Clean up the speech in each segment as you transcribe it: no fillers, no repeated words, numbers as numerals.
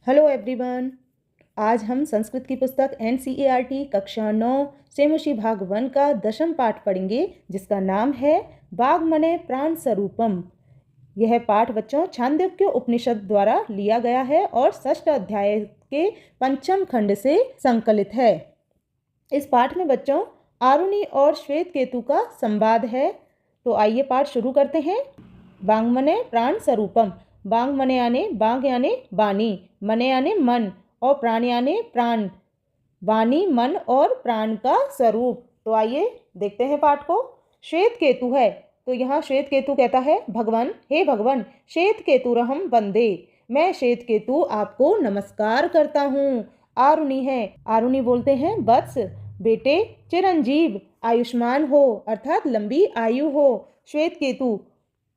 Hello everyone. आज हम संस्कृत की पुस्तक NCERT कक्षा 9 सेमुषी भाग 1 का 10वां पाठ पढ़ेंगे, जिसका नाम है वाग्मने प्राण स्वरूपम। यह पाठ बच्चों छांदोग्य उपनिषद द्वारा लिया गया है और षष्ठ अध्याय के 5वें खंड से संकलित है। इस पाठ में बच्चों आरुणि और श्वेत केतु का संवाद है। तो आइए पाठ शुरू करते हैं। वाग्मने प्राण स्वरूपम। वांग मने यानी बांग यानी वाणी, मने यानी मन और प्राण यानी प्राण। वाणी, मन और प्राण का स्वरूप। तो आइए देखते हैं पाठ को। श्वेत केतु है तो यहाँ श्वेत केतु कहता है, भगवान, हे भगवान, श्वेत केतुरहम वंदे, मैं श्वेत केतु आपको नमस्कार करता हूँ। आरुणि है, आरुणि बोलते हैं वत्स, बेटे, चिरंजीव, आयुष्मान हो अर्थात लंबी आयु हो। श्वेत केतु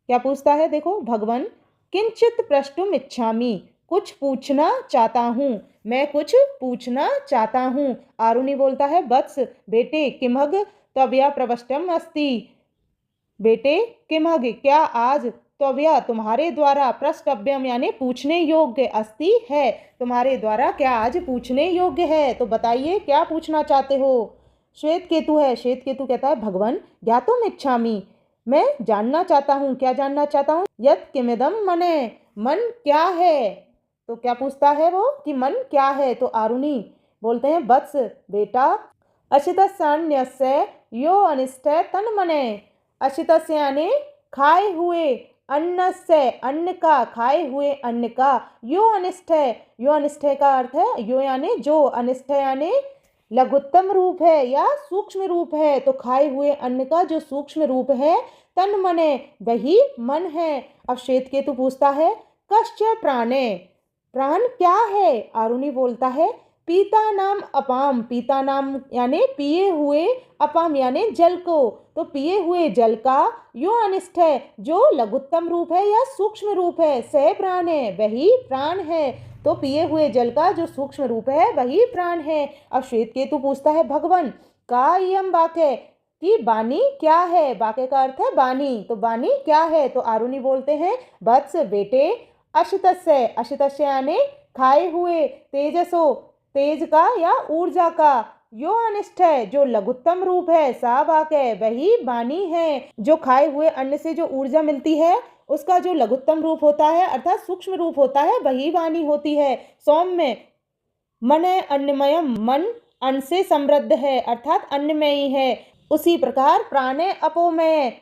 क्या पूछता है, देखो, भगवान, किंचित प्रष्टुम इच्छामि, कुछ पूछना चाहता हूँ, मैं कुछ पूछना चाहता हूँ। आरुणि बोलता है वत्स, बेटे, किमहग त्वया प्रवष्टम अस्ति, बेटे, किमहग क्या आज त्वया तुम्हारे द्वारा प्रष्टव्यम यानी पूछने योग्य अस्ति है, तुम्हारे द्वारा क्या आज पूछने योग्य है, तो बताइए क्या पूछना चाहते हो। श्वेत केतु है, श्वेत केतु कहता है, भगवान, ज्ञातुम इच्छामि, मैं जानना चाहता हूँ। क्या जानना चाहता हूँ? यत् किमिदम मने, मन क्या है। तो क्या पूछता है वो कि मन क्या है। तो आरुणि बोलते हैं वत्स, बेटा, अशितस्यान्यस्य यो अनिष्ट तन्मने, अशितस्य यानी खाए हुए, अन्न से, अन्न का, खाए हुए अन्न का, यो अनिष्ट, यो अनिष्ट का अर्थ है यो यानी जो, अनिष्ट यानी लघुत्तम रूप है या सूक्ष्म रूप है। तो खाए हुए अन्न का जो सूक्ष्म रूप है, तन मने, वही मन है। अब श्वेत केतु पूछता है, कश्च प्राणे, प्राण क्या है। आरुणि बोलता है, पीता नाम अपाम, पीता नाम यानी पिए हुए, अपाम यानी जल को, तो पिए हुए जल का, यो अनिष्ट है जो लघुत्तम रूप है या सूक्ष्म रूप है, सह प्राण है, वही प्राण है। तो पिए हुए जल का जो सूक्ष्म रूप है वही प्राण है। अब श्वेत केतु पूछता है, भगवान, का यम वाक्य, कि वाणी क्या है। वाक्य का अर्थ है वाणी, तो वाणी क्या है। तो आरुणि बोलते हैं वत्स, बेटे, अशितस्य, अशितस्य यानी खाए हुए, तेजसो, तेज का या ऊर्जा का, यो अनिष्ट है जो लघुत्तम रूप है, सा वाक्य वही वाणी है। जो खाए हुए अन्न से जो ऊर्जा मिलती है उसका जो लघुत्तम रूप होता है अर्थात सूक्ष्म रूप होता है, वही वाणी होती है। सौम्य, मन अन्नमय, मन अन्न से समृद्ध है अर्थात अन्नमयी है। उसी प्रकार प्राणे अपोमय,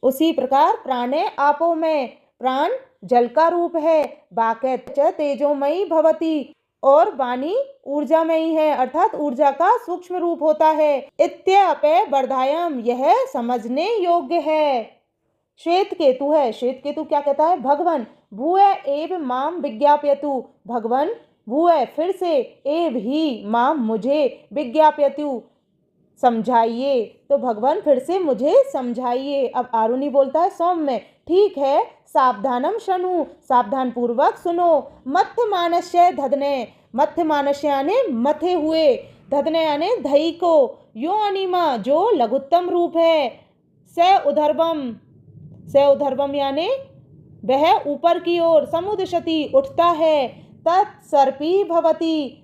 उसी प्रकार प्राणे आपोमय, प्राण जल का रूप है। वाक्य च तेजोमयी भवती, और वाणी ऊर्जामयी है अर्थात ऊर्जा का सूक्ष्म रूप होता है। इत्यपि वर्धायम, यह समझने योग्य है। श्वेत केतु है, श्वेत केतु क्या कहता है, भगवान, भूय एव माम विज्ञापयतु, भगवान, भूय फिर से, एव ही, माम मुझे, विज्ञापयतु समझाइए, तो भगवान फिर से मुझे समझाइए। अब आरुणि बोलता है, सौम्य, ठीक है, सावधानम शनु, सावधान पूर्वक सुनो, मथ्य मानस्य धदने, मथ्य मानस्य यानी मथे हुए, धदने यानी दही को, यो अनिमा जो लघुत्तम रूप है, स उधर्वम, स उधर्वम यानी वह ऊपर की ओर, समुदशति उठता है, तत्सर्पी भवती,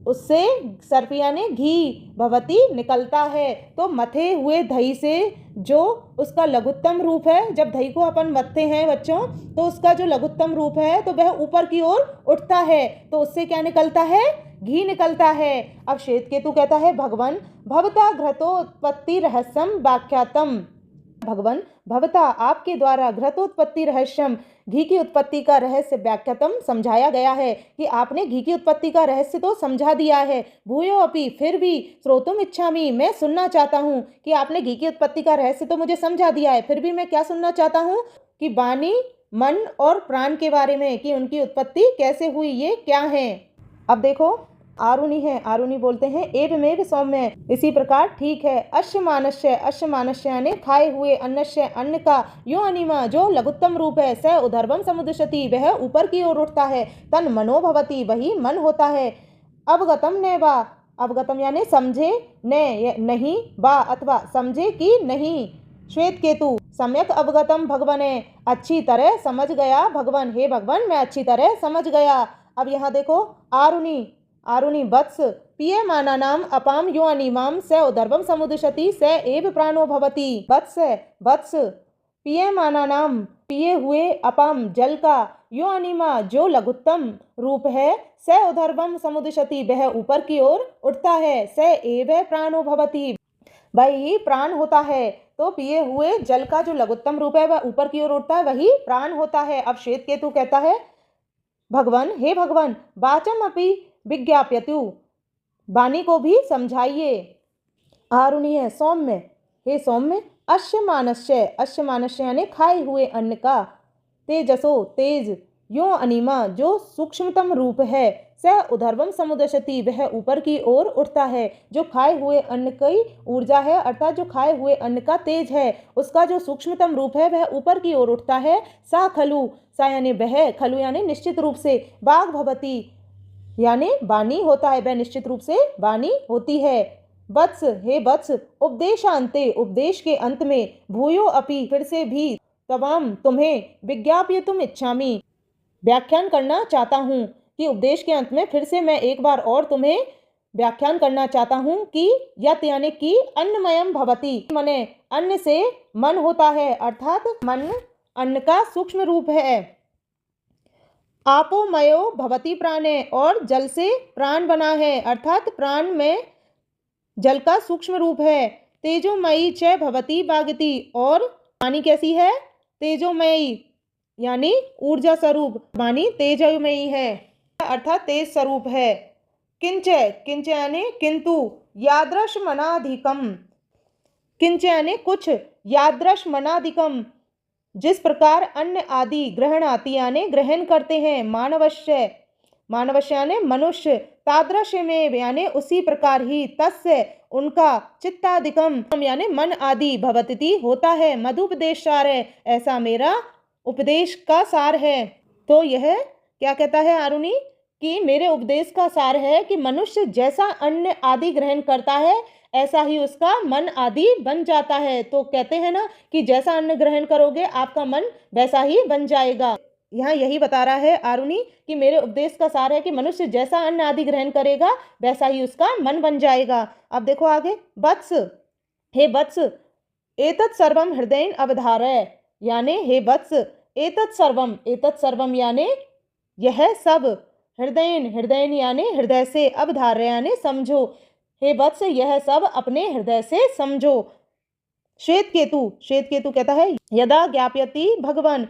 उससे, सर्पी यानी घी, भवती निकलता है। तो मथे हुए दही से जो उसका लघुत्तम रूप है, जब दही को अपन मथते हैं बच्चों तो उसका जो लघुत्तम रूप है तो वह ऊपर की ओर उठता है, तो उससे क्या निकलता है, घी निकलता है। अब श्वेत केतु कहता है, भगवान, भवता घृतोत्पत्ति रहस्यम व्याख्यातम, भगवान, भवता आपके द्वारा, घृतोत्पत्ति रहस्यम घी की उत्पत्ति का रहस्य, व्याख्यातम समझाया गया है, कि आपने घी की उत्पत्ति का रहस्य तो समझा दिया है। भूयो अपि फिर भी, श्रोतुम इच्छामि मैं सुनना चाहता हूँ, कि आपने घी की उत्पत्ति का रहस्य तो मुझे समझा दिया है, फिर भी मैं क्या सुनना चाहता हूँ, कि वाणी, मन और प्राण के बारे में, कि उनकी उत्पत्ति कैसे हुई, ये क्या है। अब देखो आरुणि है, आरुणि बोलते हैं, एवमेव सौम्य, इसी प्रकार ठीक है, अश्य मानस्य, अश्य मानस्य यानी खाए हुए, अन्नस्य अन्न का, यो अनिमा जो लघुत्तम रूप है, स उधर्वम समुदशति वह ऊपर की ओर उठता है, तन मनो भवति वही मन होता है, अवगतम ने वा, अवगतम यानी समझे, ने नहीं, बा अथवा समझे कि नहीं। श्वेत केतु, सम्यक अवगतम भगवने, अच्छी तरह समझ गया भगवान, हे भगवान मैं अच्छी तरह समझ गया। अब यहाँ देखो, आरुणि आरुणि वत्स पीयमानानाम अपाम यो अनिमाम स उदर्भम समुदशति स एव प्राणो भवति। वत्स पीयमानानाम पिए हुए अपाम जल का, यो अनिमा जो लघुत्तम रूप है, स उदर्भम समुदशति वह ऊपर की ओर उठता है, स एव प्राणो भवति वही प्राण होता है। तो पिए हुए जल का जो लघुत्तम रूप है वह ऊपर की ओर उठता है, वही प्राण होता है। अब श्वेतकेतु कहता है, भगवान हे भगवान वाचम अपि विज्ञाप्यतु वाणी को भी समझाइए। आरुणि है सौम्य, हे सौम्य अश्य मानस्य यानी खाए हुए अन्न का, तेजसो तेज, यो अनिमा जो सूक्ष्मतम रूप है, स उदर्भम समुदशति वह ऊपर की ओर उठता है। जो खाए हुए अन्न की ऊर्जा है, अर्थात जो खाए हुए अन्न का तेज है, उसका जो सूक्ष्मतम रूप है वह ऊपर की ओर उठता है। सा खलु, सा यानी वह, खलु यानी निश्चित रूप से, वाग भवति यानी वाणी होता है, वह निश्चित रूप से वाणी होती है। वत्स हे वत्स उपदेशांते उपदेश के अंत में, भूयो अपि फिर से भी, तवाम तुम्हें, विज्ञाप्यतुम इच्छामि व्याख्यान करना चाहता हूँ, कि उपदेश के अंत में फिर से मैं एक बार और तुम्हें व्याख्यान करना चाहता हूँ कि यत यानी कि अन्नमयम भवति, मने अन्न से मन होता है, अर्थात मन अन्न का सूक्ष्म रूप है। आपोमयो भवति प्राणे और जल से प्राण बना है, अर्थात प्राण में जल का सूक्ष्म रूप है। तेजोमयी च भवति वागति और वाणी कैसी है, तेजोमयी यानी ऊर्जा स्वरूप, वाणी तेजोमयी है अर्थात तेज स्वरूप है। किंच किंच यानी किंतु, यादृशमनाधिकम, किंच यानी कुछ, यादृशमनाधिकम जिस प्रकार अन्न आदि ग्रहण आती यानी ग्रहण करते हैं, मानवश्य यानी मनुष्य, तादृश्य में यानी उसी प्रकार ही, तस्य उनका, चित्ताधिकम यानी मन आदि, भवति होता है, मधुपदेश सार है ऐसा मेरा उपदेश का सार है। तो यह क्या कहता है आरुणि, कि मेरे उपदेश का सार है कि मनुष्य जैसा अन्न आदि ग्रहण करता है ऐसा ही उसका मन आदि बन जाता है। तो कहते हैं ना कि जैसा अन्न ग्रहण करोगे आपका मन वैसा ही बन जाएगा। यहाँ यही बता रहा है आरुणि कि मेरे उपदेश का सार है कि मनुष्य जैसा अन्न आदि ग्रहण करेगा वैसा ही उसका मन बन जाएगा। अब देखो आगे, वत्स हे वत्स एतत् सर्वम हृदयेन अवधारय, यानी हे वत्स एतत् सर्वम यानी यह सब, हृदयेन यानी हृदय से, अवधार्य यानी समझो, हे वत्स यह सब अपने हृदय से समझो। श्वेतकेतु कहता है, यदा ज्ञापयति भगवान,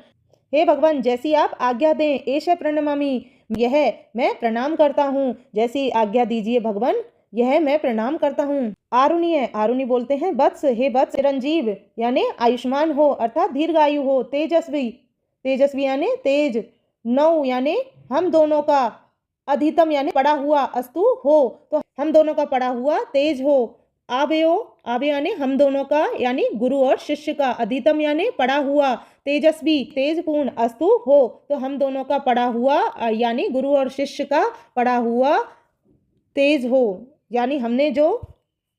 हे भगवान जैसी आप आज्ञा दें, एष प्रणमामि यह मैं प्रणाम करता हूँ, जैसी आज्ञा दीजिए भगवान यह मैं प्रणाम करता हूँ। आरुणि बोलते हैं, वत्स हे वत्स चिरंजीव यानी आयुष्मान हो, अर्थात दीर्घायु हो, तेजस्वी यानी तेज, नौ यानी हम दोनों का, अधितम यानी पड़ा हुआ, अस्तु हो तो हम दोनों का पड़ा हुआ तेज हो, आवयो यानी हम दोनों का यानी गुरु और शिष्य का, अधितम यानी पड़ा हुआ, तेजस्वी तेजपूर्ण, अस्तु हो तो हम दोनों का पड़ा हुआ यानी गुरु और शिष्य का पड़ा हुआ तेज हो, यानी हमने जो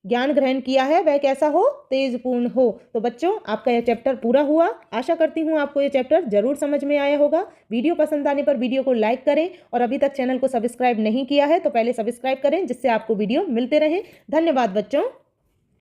ज्ञान ग्रहण किया है वह कैसा हो, तेजपूर्ण हो। तो बच्चों आपका यह चैप्टर पूरा हुआ। आशा करती हूँ आपको यह चैप्टर जरूर समझ में आया होगा। वीडियो पसंद आने पर वीडियो को लाइक करें और अभी तक चैनल को सब्सक्राइब नहीं किया है तो पहले सब्सक्राइब करें जिससे आपको वीडियो मिलते रहे। धन्यवाद बच्चों।